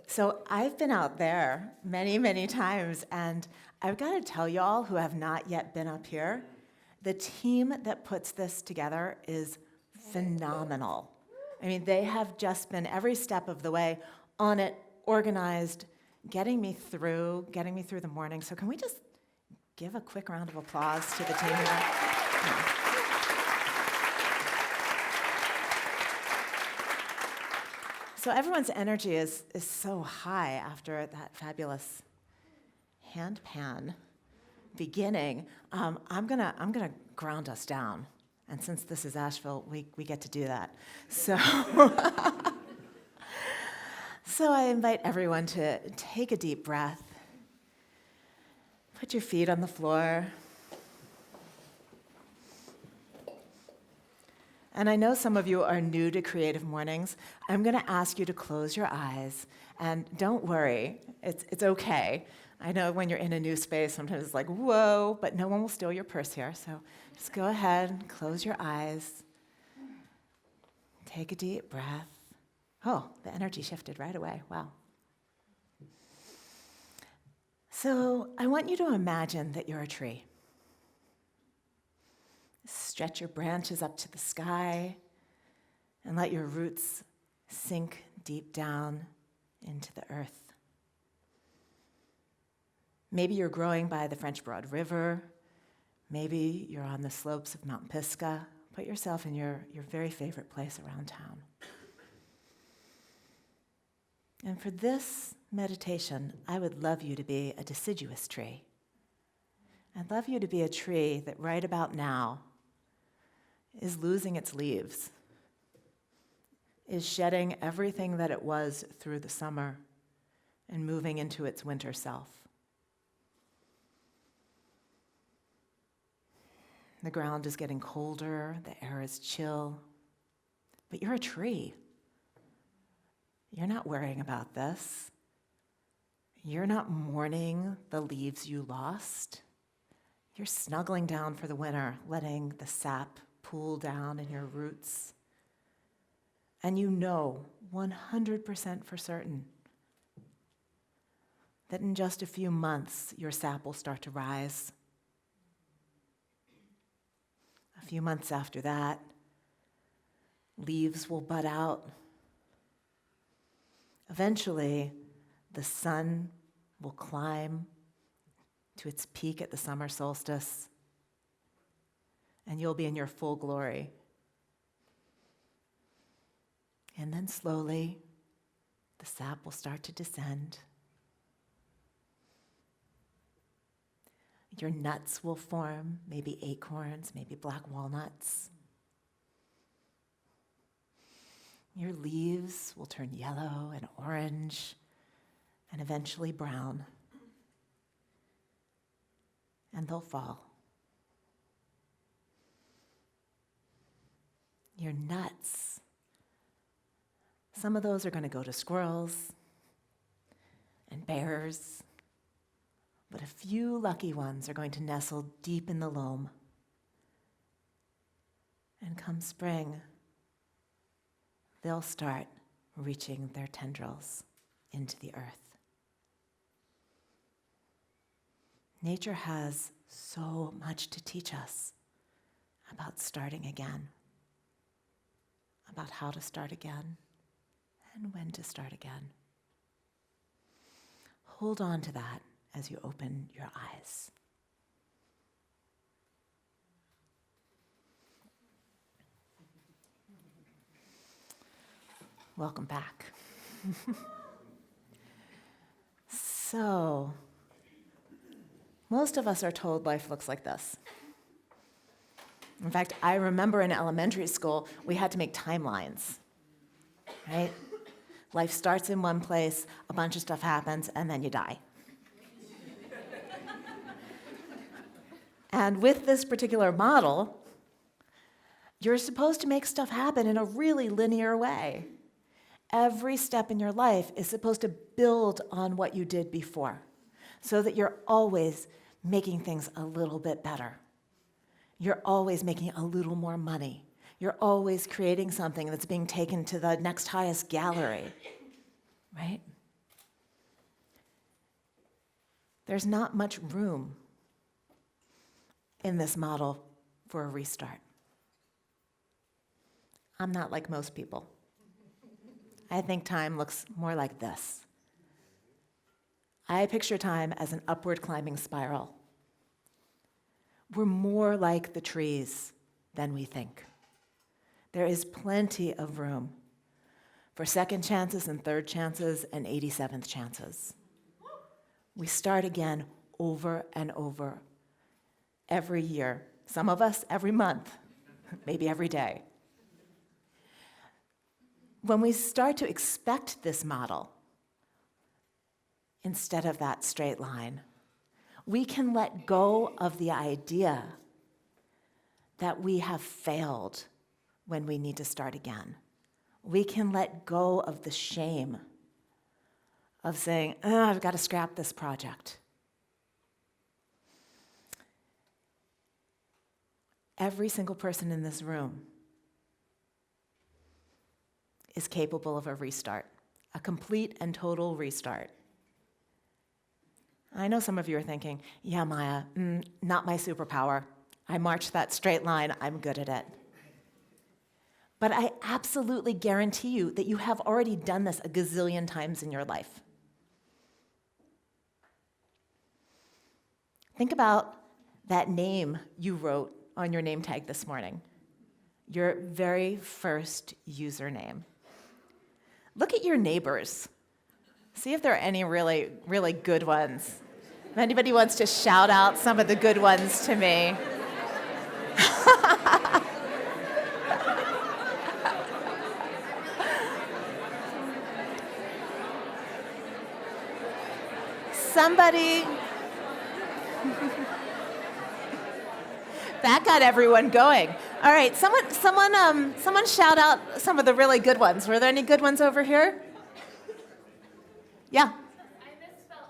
So I've been out there many, many times, and I've got to tell y'all who have not yet been up here, the team that puts this together is phenomenal. I mean, they have just been every step of the way on it, organized, getting me through the morning. So can we just give a quick round of applause to the team here? Yeah. So everyone's energy is so high after that fabulous hand pan beginning. I'm gonna ground us down, and since this is Asheville, we get to do that. So, so I invite everyone to take a deep breath. Put your feet on the floor. And I know some of you are new to Creative Mornings. I'm going to ask you to close your eyes, and don't worry, it's okay. I know when you're in a new space, sometimes it's like, whoa, but no one will steal your purse here, so just go ahead and close your eyes. Take a deep breath. Oh, the energy shifted right away, wow. So I want you to imagine that you're a tree. Stretch your branches up to the sky and let your roots sink deep down into the earth. Maybe you're growing by the French Broad River. Maybe you're on the slopes of Mount Pisgah. Put yourself in your very favorite place around town. And for this meditation, I would love you to be a deciduous tree. I'd love you to be a tree that right about now is losing its leaves, is shedding everything that it was through the summer and moving into its winter self. The ground is getting colder, the air is chill, but you're a tree. You're not worrying about this. You're not mourning the leaves you lost. You're snuggling down for the winter, letting the sap pool down in your roots. And you know 100% for certain that in just a few months, your sap will start to rise. A few months after that, leaves will bud out. Eventually, the sun will climb to its peak at the summer solstice, and you'll be in your full glory. And then slowly, the sap will start to descend. Your nuts will form, maybe acorns, maybe black walnuts. Your leaves will turn yellow and orange and eventually brown. And they'll fall. Your nuts, some of those are going to go to squirrels and bears, but a few lucky ones are going to nestle deep in the loam. And come spring, they'll start reaching their tendrils into the earth. Nature has so much to teach us about starting again, about how to start again, and when to start again. Hold on to that as you open your eyes. Welcome back. So, most of us are told life looks like this. In fact, I remember in elementary school, we had to make timelines, right? Life starts in one place, a bunch of stuff happens, and then you die. And with this particular model, you're supposed to make stuff happen in a really linear way. Every step in your life is supposed to build on what you did before, so that you're always making things a little bit better. You're always making a little more money. You're always creating something that's being taken to the next highest gallery, right? there's not much room in this model for a restart. I'm not like most people. I think time looks more like this. I picture time as an upward climbing spiral. We're more like the trees than we think. There is plenty of room for second chances and third chances and 87th chances. We start again over and over every year. Some of us every month, maybe every day. When we start to expect this model instead of that straight line, we can let go of the idea that we have failed when we need to start again. We can let go of the shame of saying, oh, I've got to scrap this project. Every single person in this room is capable of a restart, a complete and total restart. I know some of you are thinking, yeah, Maya, not my superpower. I march that straight line, I'm good at it. But I absolutely guarantee you that you have already done this a gazillion times in your life. Think about that name you wrote on your name tag this morning, your very first username. Look at your neighbors. See if there are any really, really good ones. If anybody wants to shout out some of the good ones to me. Somebody, that got everyone going. All right, someone shout out some of the really good ones. Were there any good ones over here? Yeah. I misspelled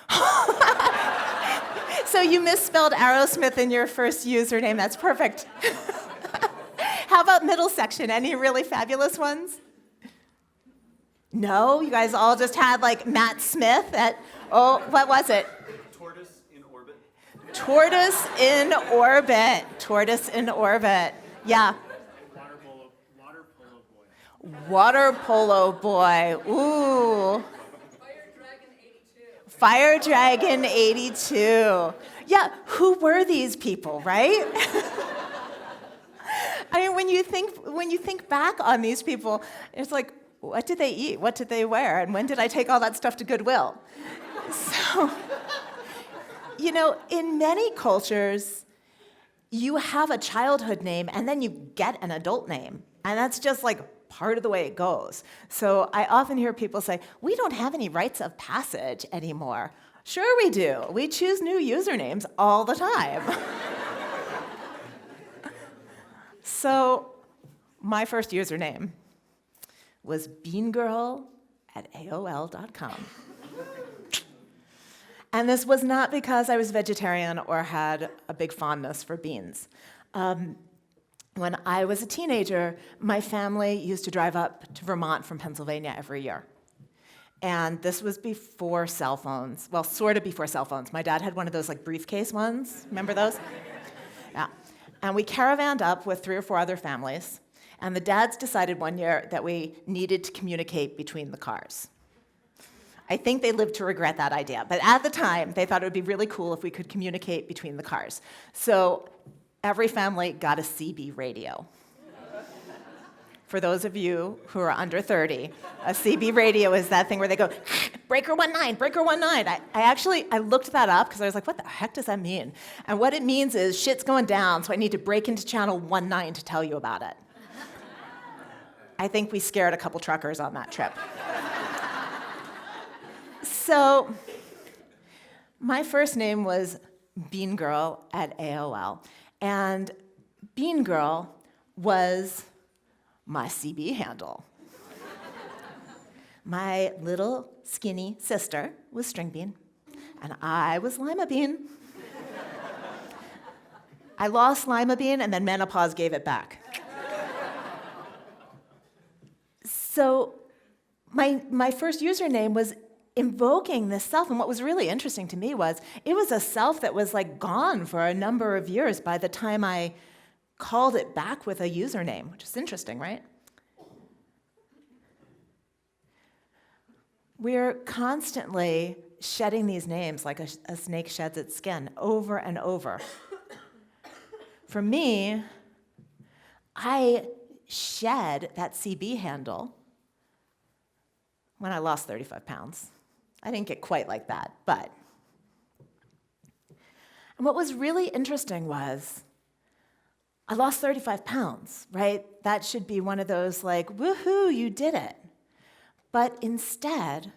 Aerosmith. So you misspelled Aerosmith in your first username. That's perfect. How about middle section? Any really fabulous ones? No? You guys all just had like Matt Smith at, oh, what was it? Tortoise in orbit. Tortoise in orbit. Tortoise in orbit. Yeah. Water polo boy. Water polo boy. Ooh. Fire Dragon 82. Yeah, who were these people, right? I mean, when you think back on these people, it's like, what did they eat? What did they wear? And when did I take all that stuff to Goodwill? So, you know, in many cultures, you have a childhood name and then you get an adult name. And that's just like part of the way it goes. So I often hear people say, we don't have any rites of passage anymore. Sure we do. We choose new usernames all the time. So my first username was beangirl@aol.com. And this was not because I was vegetarian or had a big fondness for beans. When I was a teenager, my family used to drive up to Vermont from Pennsylvania every year. And this was before cell phones. Well, sort of before cell phones. My dad had one of those like briefcase ones. Remember those? Yeah. And we caravanned up with 3 or 4 other families. And the dads decided one year that we needed to communicate between the cars. I think they lived to regret that idea. But at the time, they thought it would be really cool if we could communicate between the cars. So every family got a CB radio. For those of you who are under 30, a CB radio is that thing where they go, breaker 19, breaker 19. I looked that up because I was like, what the heck does that mean? And what it means is shit's going down, so I need to break into channel 19 to tell you about it. I think we scared a couple truckers on that trip. So my first name was Bean Girl at AOL. And Bean Girl was my CB handle. My little skinny sister was String Bean, and I was Lima Bean. I lost Lima Bean, and then menopause gave it back. So my first username was invoking this self. And what was really interesting to me was it was a self that was like gone for a number of years by the time I called it back with a username, which is interesting, right? We're constantly shedding these names like a snake sheds its skin over and over. For me, I shed that CB handle when I lost 35 pounds. I didn't get quite like that, but. And what was really interesting was I lost 35 pounds, right? That should be one of those like, woohoo, you did it. But instead,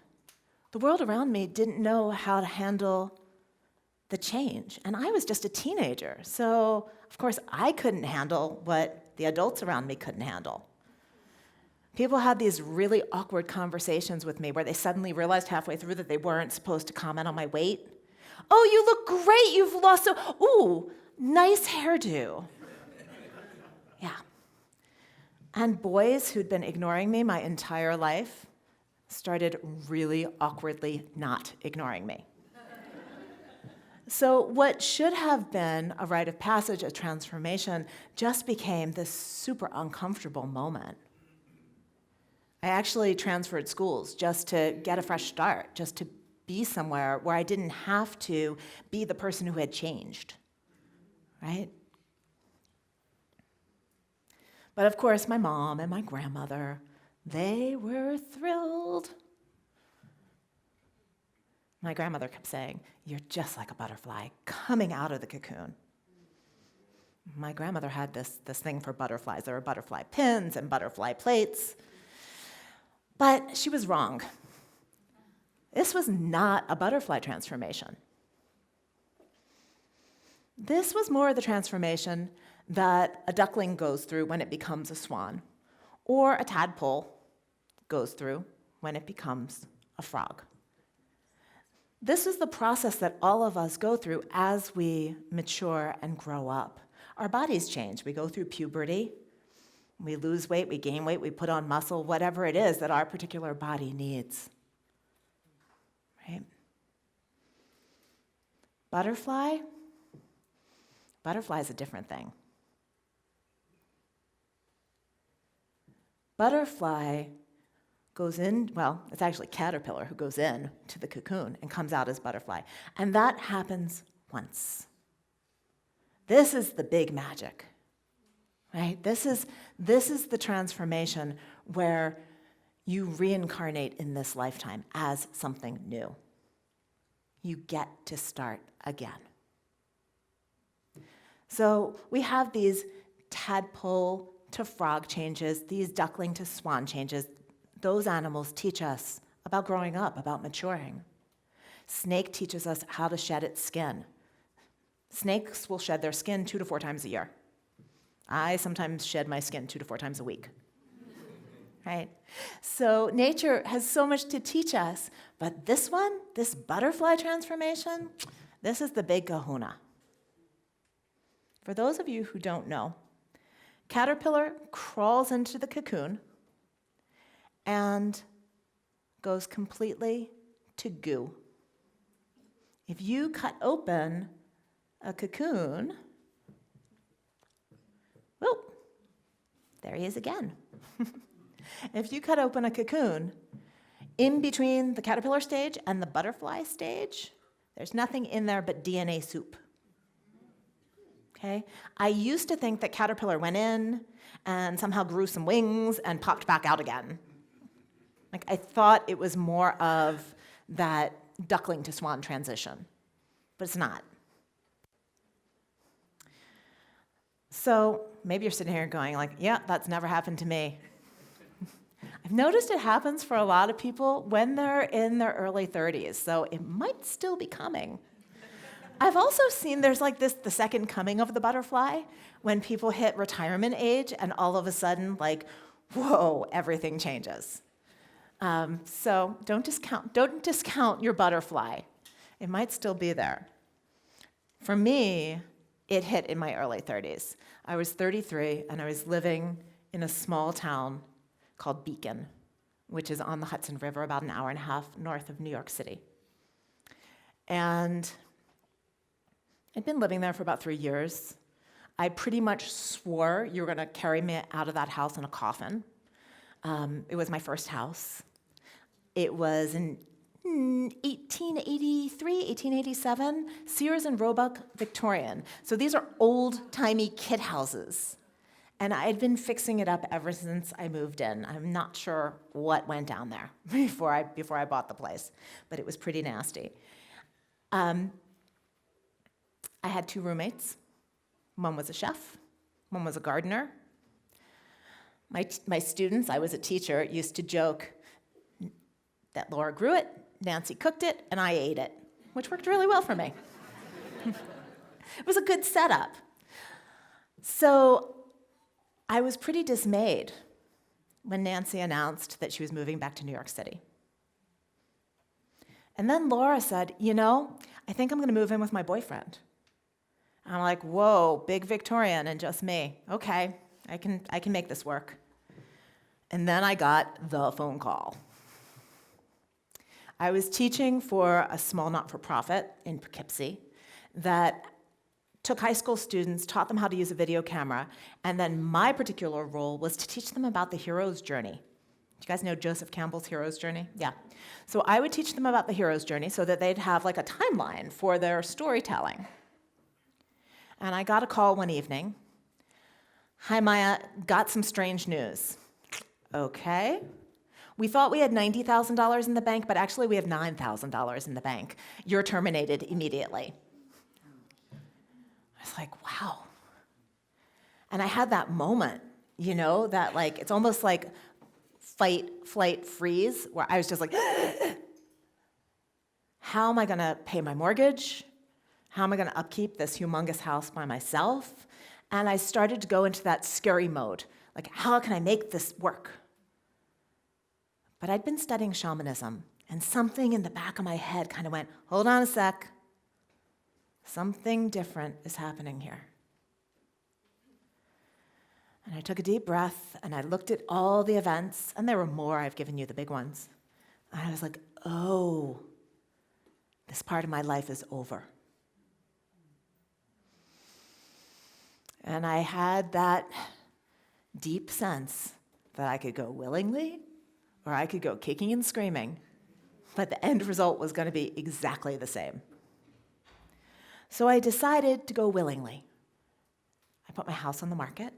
the world around me didn't know how to handle the change. And I was just a teenager. So, of course, I couldn't handle what the adults around me couldn't handle. People had these really awkward conversations with me where they suddenly realized halfway through that they weren't supposed to comment on my weight. Oh, you look great, you've lost so, ooh, nice hairdo. Yeah. And boys who'd been ignoring me my entire life started really awkwardly not ignoring me. So what should have been a rite of passage, a transformation, just became this super uncomfortable moment. I actually transferred schools just to get a fresh start, just to be somewhere where I didn't have to be the person who had changed, right? But of course, my mom and my grandmother, they were thrilled. My grandmother kept saying, "You're just like a butterfly coming out of the cocoon." My grandmother had this thing for butterflies. There were butterfly pins and butterfly plates. But she was wrong. This was not a butterfly transformation. This was more of the transformation that a duckling goes through when it becomes a swan, or a tadpole goes through when it becomes a frog. This is the process that all of us go through as we mature and grow up. Our bodies change. We go through puberty. We lose weight, we gain weight, we put on muscle, whatever it is that our particular body needs. Right? Butterfly is a different thing. Butterfly goes in, well, it's actually caterpillar who goes in to the cocoon and comes out as butterfly. And that happens once. This is the big magic. Right? This is the transformation where you reincarnate in this lifetime as something new. You get to start again. So we have these tadpole to frog changes, these duckling to swan changes. Those animals teach us about growing up, about maturing. Snake teaches us how to shed its skin. Snakes will shed their skin 2 to 4 times a year. I sometimes shed my skin 2 to 4 times a week, right? So nature has so much to teach us, but this one, this butterfly transformation, this is the big kahuna. For those of you who don't know, caterpillar crawls into the cocoon and goes completely to goo. If you cut open a cocoon, whoop, there he is again. If you cut open a cocoon, in between the caterpillar stage and the butterfly stage, there's nothing in there but DNA soup. Okay? I used to think that caterpillar went in and somehow grew some wings and popped back out again. Like, I thought it was more of that duckling to swan transition, but it's not. So maybe you're sitting here going like, yeah, that's never happened to me. I've noticed it happens for a lot of people when they're in their early 30s, so it might still be coming. I've also seen there's like this, the second coming of the butterfly, when people hit retirement age and all of a sudden, like, whoa, everything changes. So don't discount your butterfly. It might still be there. For me, it hit in my early 30s. I was 33, and I was living in a small town called Beacon, which is on the Hudson River, about an hour and a half north of New York City. And I'd been living there for about 3 years. I pretty much swore you were going to carry me out of that house in a coffin. It was my first house. It was in 1883, 1887, Sears and Roebuck Victorian. So these are old-timey kid houses. And I'd been fixing it up ever since I moved in. I'm not sure what went down there before I bought the place, but it was pretty nasty. I had 2 roommates. One was a chef, one was a gardener. My students, I was a teacher, used to joke that Laura grew it, Nancy cooked it, and I ate it, which worked really well for me. It was a good setup. So I was pretty dismayed when Nancy announced that she was moving back to New York City. And then Laura said, I think I'm going to move in with my boyfriend. And I'm like, whoa, big Victorian and just me. Okay, I can make this work. And then I got the phone call. I was teaching for a small not-for-profit in Poughkeepsie that took high school students, taught them how to use a video camera, and then my particular role was to teach them about the hero's journey. Do you guys know Joseph Campbell's hero's journey? Yeah. So I would teach them about the hero's journey so that they'd have like a timeline for their storytelling. And I got a call one evening. Hi, Maya, got some strange news. Okay. We thought we had $90,000 in the bank, but actually we have $9,000 in the bank. You're terminated immediately. I was like, wow. And I had that moment, that like, it's almost like fight, flight, freeze, where I was just like, how am I gonna pay my mortgage? How am I gonna upkeep this humongous house by myself? And I started to go into that scary mode. Like, how can I make this work? But I'd been studying shamanism, and something in the back of my head kind of went, hold on a sec. Something different is happening here. And I took a deep breath, and I looked at all the events, and there were more. I've given you the big ones. And I was like, oh, this part of my life is over. And I had that deep sense that I could go willingly, or I could go kicking and screaming, but the end result was going to be exactly the same. So I decided to go willingly. I put my house on the market,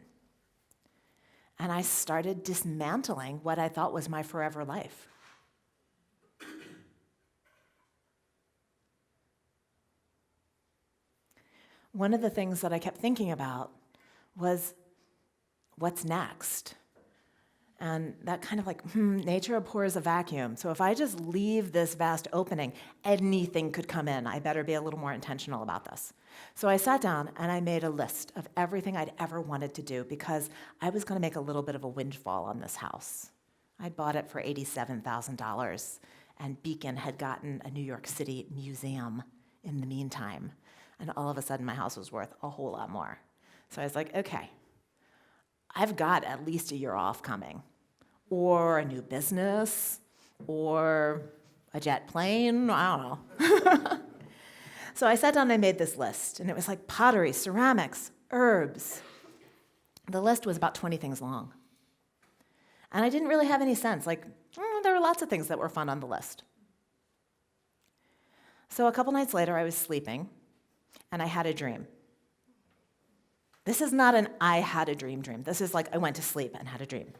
and I started dismantling what I thought was my forever life. One of the things that I kept thinking about was, what's next? And that kind of like, nature abhors a vacuum. So if I just leave this vast opening, anything could come in. I better be a little more intentional about this. So I sat down and I made a list of everything I'd ever wanted to do because I was going to make a little bit of a windfall on this house. I'd bought it for $87,000, and Beacon had gotten a New York City museum in the meantime. And all of a sudden, my house was worth a whole lot more. So I was like, okay, I've got at least a year off coming, or a new business, or a jet plane, I don't know. So I sat down and I made this list, and it was like pottery, ceramics, herbs. The list was about 20 things long. And I didn't really have any sense, like, there were lots of things that were fun on the list. So a couple nights later, I was sleeping, and I had a dream. This is not an I had a dream. This is like I went to sleep and had a dream.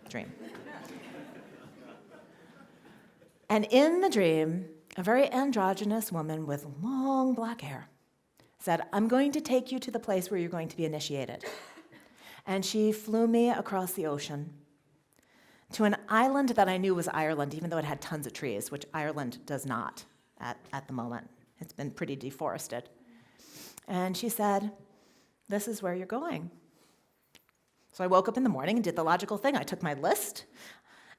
And in the dream, a very androgynous woman with long black hair said, I'm going to take you to the place where you're going to be initiated. And she flew me across the ocean to an island that I knew was Ireland, even though it had tons of trees, which Ireland does not at the moment. It's been pretty deforested. And she said, this is where you're going. So I woke up in the morning and did the logical thing. I took my list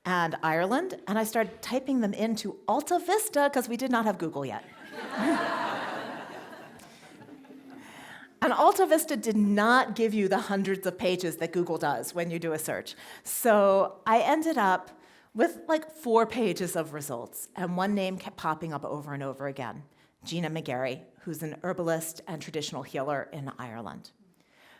and Ireland, and I started typing them into Alta Vista, because we did not have Google yet. And Alta Vista did not give you the hundreds of pages that Google does when you do a search. So I ended up with like 4 pages of results, and one name kept popping up over and over again, Gina McGarry, who's an herbalist and traditional healer in Ireland.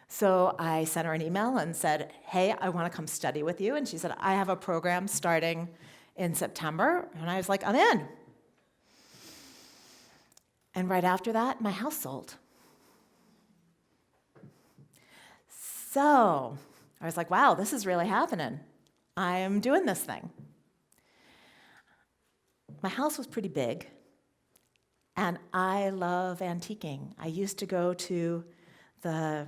So I sent her an email and said, hey, I want to come study with you. And she said, I have a program starting in September. And I was like, I'm in. And right after that, my house sold. So I was like, wow, this is really happening. I'm doing this thing. My house was pretty big, and I love antiquing. I used to go to the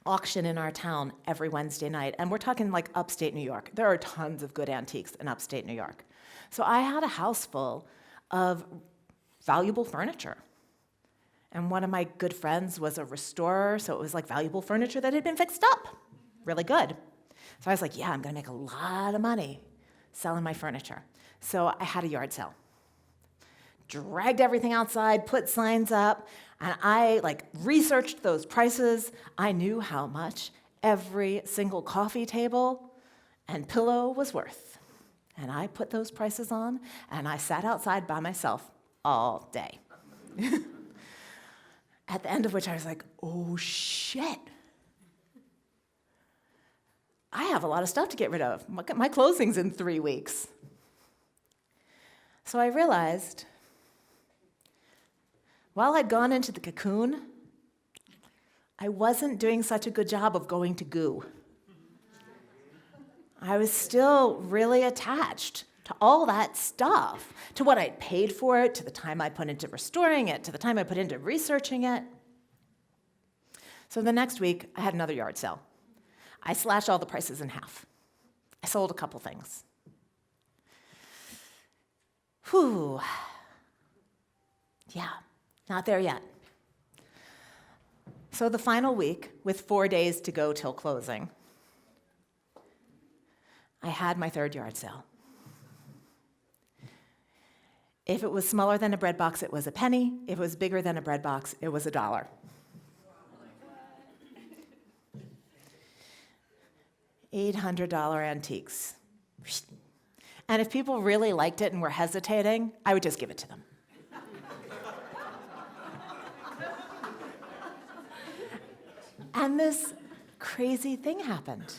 auction in our town every Wednesday night, and we're talking like upstate New York. There are tons of good antiques in upstate New York. So I had a house full of valuable furniture. And one of my good friends was a restorer, so it was like valuable furniture that had been fixed up. Really good. So I was like, yeah, I'm gonna make a lot of money selling my furniture. So I had a yard sale. Dragged everything outside, put signs up, and I researched those prices. I knew how much every single coffee table and pillow was worth. And I put those prices on, and I sat outside by myself all day. At the end of which I was like, oh shit. I have a lot of stuff to get rid of. My closing's in 3 weeks. So I realized, while I'd gone into the cocoon, I wasn't doing such a good job of going to goo. I was still really attached to all that stuff, to what I'd paid for it, to the time I put into restoring it, to the time I put into researching it. So the next week, I had another yard sale. I slashed all the prices in half. I sold a couple things. Whew. Yeah, not there yet. So the final week, with 4 days to go till closing, I had my third yard sale. If it was smaller than a bread box, it was a penny. If it was bigger than a bread box, it was $1. $800 antiques. And if people really liked it and were hesitating, I would just give it to them. And this crazy thing happened.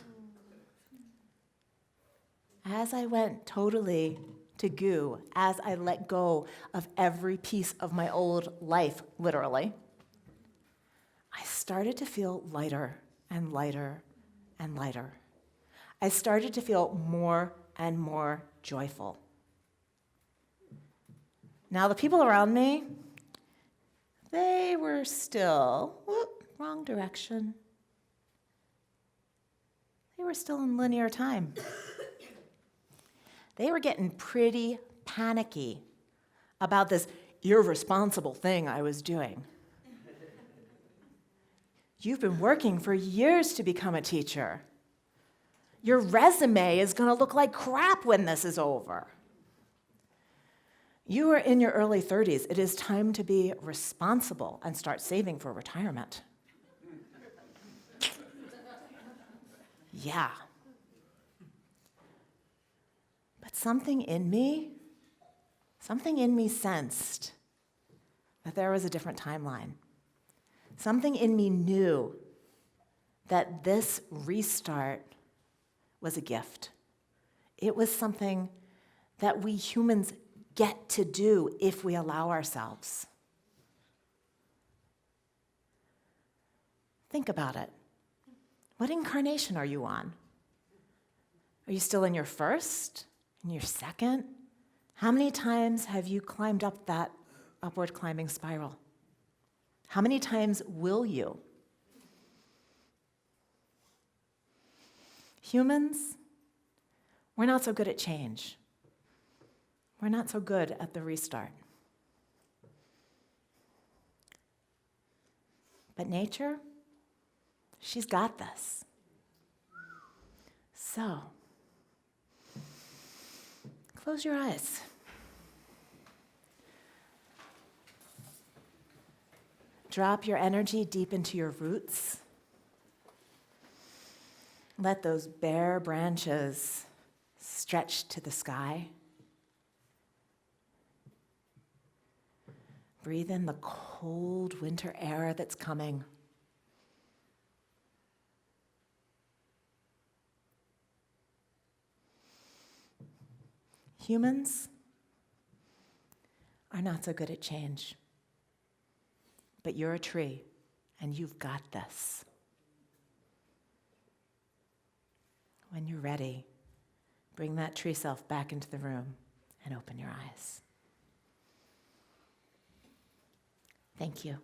As I went totally to goo, as I let go of every piece of my old life, literally, I started to feel lighter and lighter and lighter. I started to feel more and more joyful. Now, the people around me, they were still, wrong direction. They were still in linear time. They were getting pretty panicky about this irresponsible thing I was doing. You've been working for years to become a teacher. Your resume is going to look like crap when this is over. You are in your early 30s. It is time to be responsible and start saving for retirement. Yeah. But something in me sensed that there was a different timeline. Something in me knew that this restart was a gift. It was something that we humans get to do if we allow ourselves. Think about it. What incarnation are you on? Are you still in your first? In your second? How many times have you climbed up that upward climbing spiral? How many times will you? Humans, we're not so good at change. We're not so good at the restart. But nature, she's got this. So, close your eyes. Drop your energy deep into your roots. Let those bare branches stretched to the sky. Breathe in the cold winter air that's coming. Humans are not so good at change, but you're a tree and you've got this. When you're ready, bring that tree self back into the room and open your eyes. Thank you.